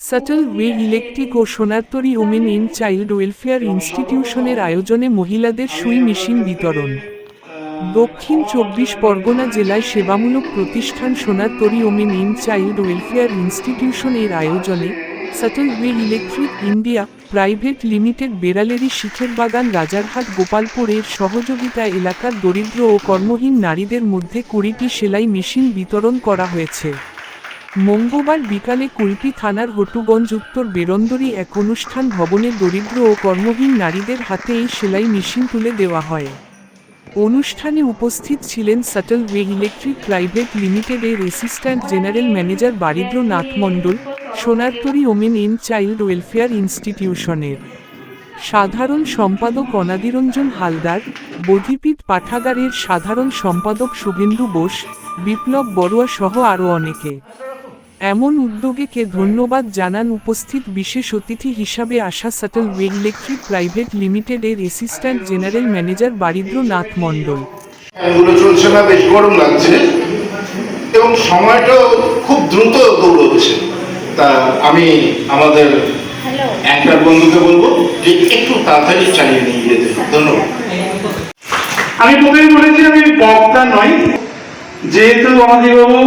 Subtle way electric ও Sonartari women in child welfare ইনস্টিটিউশনের আয়োজনে মহিলাদের সুই মেশিন বিতরণ। দক্ষিণ ২৪ পরগনা জেলায় সেবামূলক প্রতিষ্ঠান Sonartari women in child welfare institution এর আয়োজনে subtle way electric India private limited বেড়ালেরই শিখের বাগান রাজারহাট গোপালপুর এর সহযোগিতায় এলাকার দরিদ্র ও কর্মহীন নারীদের মধ্যে ২০টি সেলাই মেশিন বিতরণ করা হয়েছে। মঙ্গলবার বিকালে কুলপি থানার হটুগঞ্জ উত্তর বেরন্দরি এক অনুষ্ঠান ভবনে দরিদ্র ও কর্মহীন নারীদের হাতে এই সেলাই মেশিন তুলে দেওয়া হয়। অনুষ্ঠানে উপস্থিত ছিলেন subtle way electric private limited এর assistant general manager Baridra Nath Mondal, Sonartari women in child welfare ইনস্টিটিউশনের সাধারণ সম্পাদক অনাদিরঞ্জন হালদার, বোধিপীঠ পাঠাগারের সাধারণ সম্পাদক শুভেন্দু বোস, বিপ্লব বড়ুয়া সহ আরও অনেকে। এমন উদ্যোগকে ধন্যবাদ জানান উপস্থিত বিশেষ অতিথি হিসাবে আসা subtle way electric private limited এর assistant general manager Baridra Nath মণ্ডল। এগুলো চলছে না, বেশ গরম লাগছে এবং সময়টাও খুব দ্রুত দৌড়চ্ছে। তা আমি আমাদের একটা বন্ধুকে বলবো যে একটু তাড়াতাড়ি চালিয়ে নিয়ে যেতে। ধন্যবাদ। আমি প্রথমেই বলেছি আমি বক্তা নই, যেহেতু আমাদের বাবু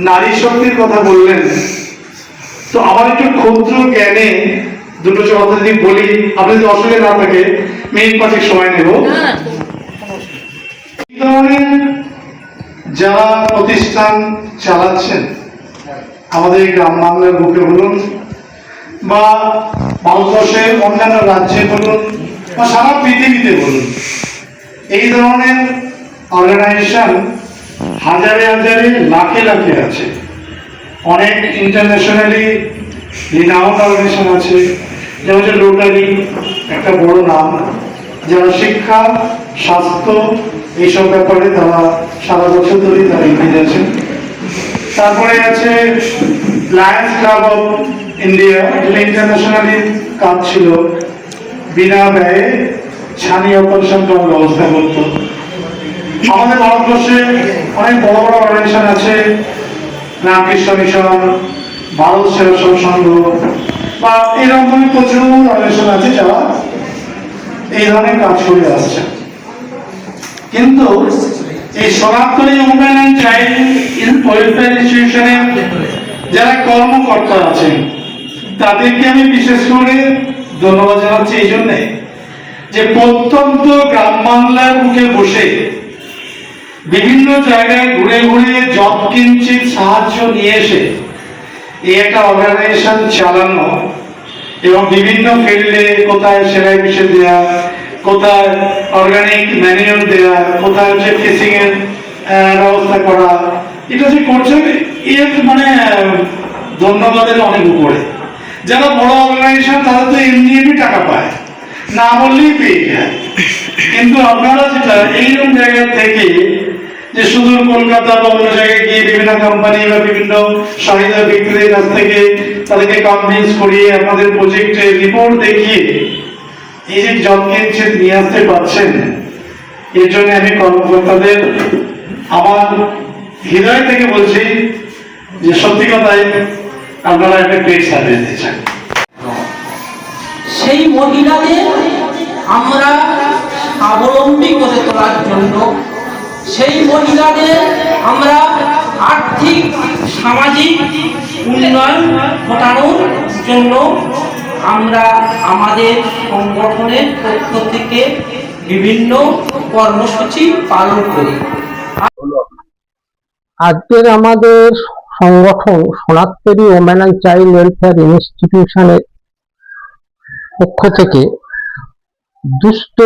নারী শক্তির কথা বললেন, তো আমার একটু ক্ষুদ্র জ্ঞানে দুটো কথা যদি বলি, আপনি যদি অসুবিধা না থাকে মিনিট ৫ সময় নেব। এই ধরনের যারা প্রতিষ্ঠান চালাচ্ছেন আমাদের গ্রাম বাংলার বুকে বলুন বা ভারতবর্ষের অন্যান্য রাজ্যে বলুন বা সারা পৃথিবীতে বলুন, এই ধরনের অর্গানাইজেশন হাজারে হাজারে লাখে লাখে আছে। অনেক ইন্টারন্যাশনালি রিনাউন্ড অর্গানাইজেশন আছে, যেমন হচ্ছে রোটারি একটা বড় নাম, যারা শিক্ষা স্বাস্থ্য এইসব ব্যাপারে তারা সারা বছর ধরেই তারা এগিয়ে যাচ্ছেন। তারপরে আছে লায়ন্স ক্লাব অফ ইন্ডিয়া, যেটা ইন্টারন্যাশনালি কাজ ছিল, বিনা ব্যয়ে ছানি অপারেশন করার ব্যবস্থা করত। আমাদের ভারতবর্ষে অনেক বড় বড় অর্গানাইজেশন আছে, রামকৃষ্ণ মিশন, ভারত সেবাশ্রম সংঘ বা এরকম প্রচুর অর্গানাইজেশন আছে যারা এই ধরনের কাজ করে আসছে। কিন্তু এই Sonartari women and child welfare ইনস্টিটিউশনের যারা কর্মকর্তা আছেন তাদেরকে আমি বিশেষ করে ধন্যবাদ জানাচ্ছি এই জন্যে যে প্রত্যন্ত গ্রাম বাংলার বুকে বসে বিভিন্ন জায়গায় ঘুরে ঘুরে যৎকিঞ্চিৎ সাহায্য নিয়ে এসে এই একটা অর্গানাইজেশন চালানো এবং বিভিন্ন ফিল্ডে কোথায় সেলাই মেশিন দেওয়া, কোথায় অর্গানিক ম্যানুয়াল দেওয়া, কোথায় হচ্ছে ফিসিং এর ব্যবস্থা করা, এটা যে করছে এর মানে ধন্যবাদের অনেক উপরে। যারা বড় অর্গানাইজেশন তারা তো এমনি এমনি টাকা পায়, না বললেই পেয়ে যায়। কিন্তু আপনারা যেটা এইরকম জায়গা থেকে যে সুদূর কলকাতা বা অন্য জায়গায় গিয়ে বিভিন্ন কোম্পানি বা বিভিন্ন চাহিদা বিক্রেতার কাছ থেকে তাদেরকে কনভিন্স করিয়ে আপনাদের প্রজেক্টের রিপোর্ট দেখিয়ে এই যে যৎকিঞ্চিৎ নিয়ে আসতে পারছেন, এর জন্য আমি কর্মকর্তাদের আমার হৃদয় থেকে বলছি যে সত্যি কথাই আপনারা একটা গ্রেট সার্ভিস দিচ্ছেন। সেই মহিলাদের আমরা স্বাবলম্বী করে তোলার জন্য, সেই মহিলাদের আমরা আর্থিক সামাজিক উন্নয়ন ঘটানোর জন্য আমরা আমাদের সংগঠনের পক্ষ থেকে বিভিন্ন কর্মসূচি পালন করি। আজকের আমাদের সংগঠন Sonartari women and child welfare ইনস্টিটিউশনের পক্ষ থেকে দুস্থ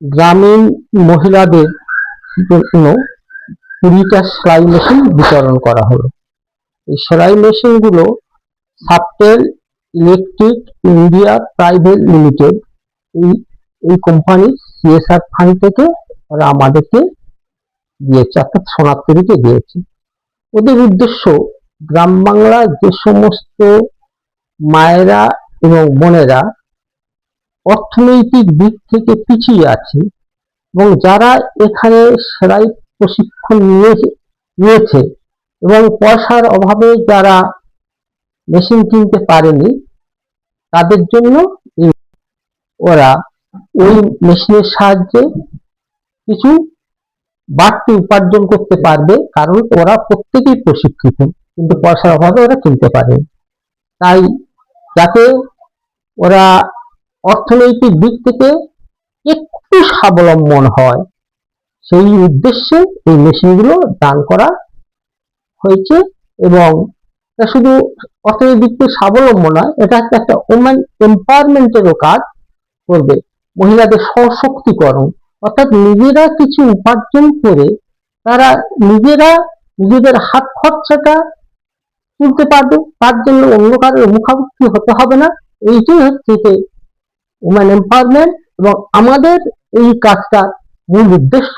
গ্রামীণ মহিলাদের জন্য 20টা সেলাই মেশিন বিতরণ করা হলো। এই সেলাই মেশিনগুলো subtle electric India private limited এই কোম্পানির CSR ফান্ড থেকে ওরা আমাদেরকে দিয়েছে, অর্থাৎ সোনারতরীকে দিয়েছে। ওদের উদ্দেশ্য গ্রাম বাংলার যে সমস্ত মায়েরা এবং বোনেরা অর্থনৈতিক দিক থেকে পিছিয়ে আছে এবং যারা এখানে সেলাই প্রশিক্ষণ নিয়েছে এবং পয়সার অভাবে যারা মেশিন কিনতে পারেনি, তাদের জন্য ওরা ওই মেশিনের সাহায্যে কিছু বাড়তি উপার্জন করতে পারবে, কারণ ওরা প্রত্যেকেই প্রশিক্ষিত, কিন্তু পয়সার অভাবে ওরা কিনতে পারে। তাই যাতে ওরা অর্থনৈতিক দিক থেকে একটু স্বাবলম্বন হয়, সেই উদ্দেশ্যে এই মেশিনগুলো দান করা হয়েছে। এবং এটা শুধু অর্থনৈতিক দিক থেকে স্বাবলম্বন নয়, এটা একটা ওমেন এম্পাওয়ারমেন্টেরও কাজ করবে, মহিলাদের সশক্তিকরণ, অর্থাৎ নিজেরা কিছু উপার্জন করে তারা নিজেদের হাত খরচাটা তুলতে পারবে, তার জন্য অন্য কারোর মুখামুখি হতে হবে না। এইটাই হচ্ছে যে ওমেন এম্পাওয়ারমেন্ট, এবং আমাদের এই কাজটার মূল উদ্দেশ্য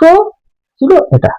ছিল এটা।